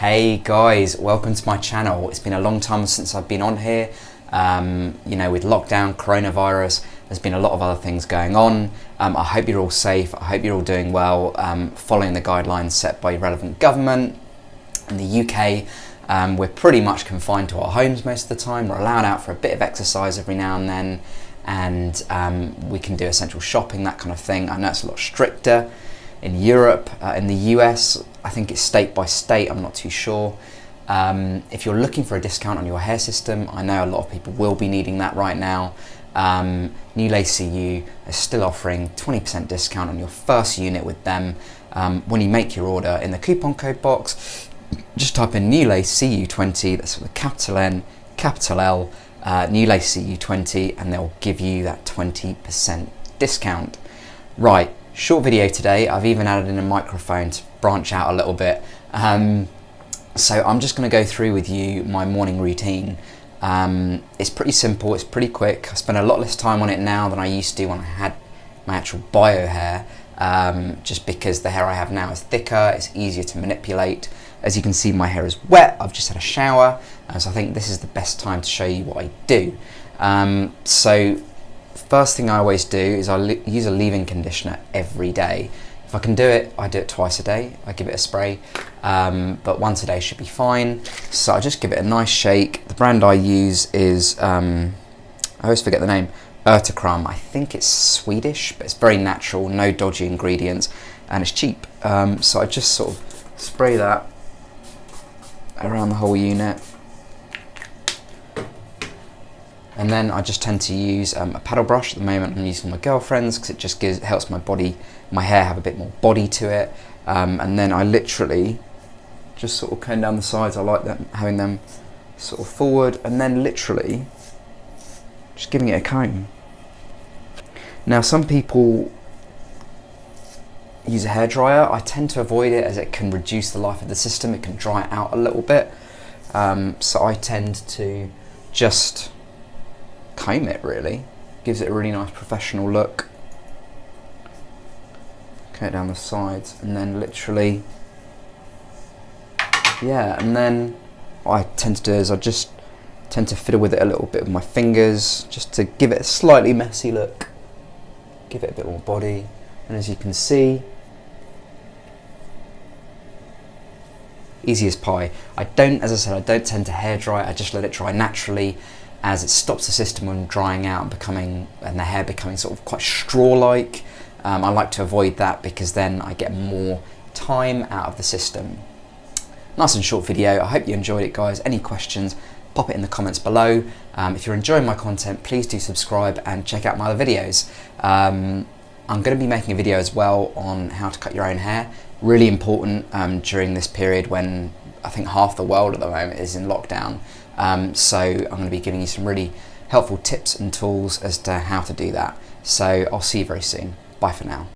Hey guys, welcome to my channel. It's been a long time since I've been on here. You know, with lockdown, coronavirus, there's been a lot of other things going on. I hope you're all safe. I hope you're all doing well, following the guidelines set by relevant government. In the UK, we're pretty much confined to our homes most of the time. We're allowed out for a bit of exercise every now and then, and we can do essential shopping, that kind of thing. I know it's a lot stricter in Europe. In the US, I think it's state by state, I'm not too sure. If you're looking for a discount on your hair system, I know a lot of people will be needing that right now. New ACU is still offering 20% discount on your first unit with them. When you make your order in the coupon code box, just type in New ACU20, that's with a capital N, capital L, New ACU20, and they'll give you that 20% discount. Right, short video today. I've even added in a microphone to branch out a little bit. So I'm just going to go through with you my morning routine. It's pretty simple, it's pretty quick. I spend a lot less time on it now than I used to when I had my actual bio hair, just because the hair I have now is thicker, it's easier to manipulate. As you can see, my hair is wet, I've just had a shower, so I think this is the best time to show you what I do. So first thing I always do is I use a leave-in conditioner every day. If I can do it, I do it twice a day. I give it a spray, but once a day should be fine. So I just give it a nice shake. The brand I use is, I always forget the name, Urtekram. I think it's Swedish, but it's very natural, no dodgy ingredients, and it's cheap. So I just sort of spray that around the whole unit. And then I just tend to use a paddle brush. At the moment I'm using my girlfriend's because it just helps my hair have a bit more body to it. And then I literally just sort of comb down the sides. I like having them sort of forward, and then literally just giving it a comb. Now some people use a hairdryer. I tend to avoid it as it can reduce the life of the system. It can dry it out a little bit. So I tend to just comb it, really. Gives it a really nice professional look. Comb it down the sides, and then literally, yeah, and then what I tend to do is I just tend to fiddle with it a little bit with my fingers, just to give it a slightly messy look, give it a bit more body. And as you can see, easy as pie. As I said, I don't tend to hair dry. I just let it dry naturally, as it stops the system from drying out and the hair becoming sort of quite straw-like. I like to avoid that because then I get more time out of the system. Nice and short video. I hope you enjoyed it, guys. Any questions, pop it in the comments below. If you're enjoying my content, please do subscribe and check out my other videos. I'm going to be making a video as well on how to cut your own hair. Really important during this period when I think half the world at the moment is in lockdown. So I'm going to be giving you some really helpful tips and tools as to how to do that. So I'll see you very soon. Bye for now.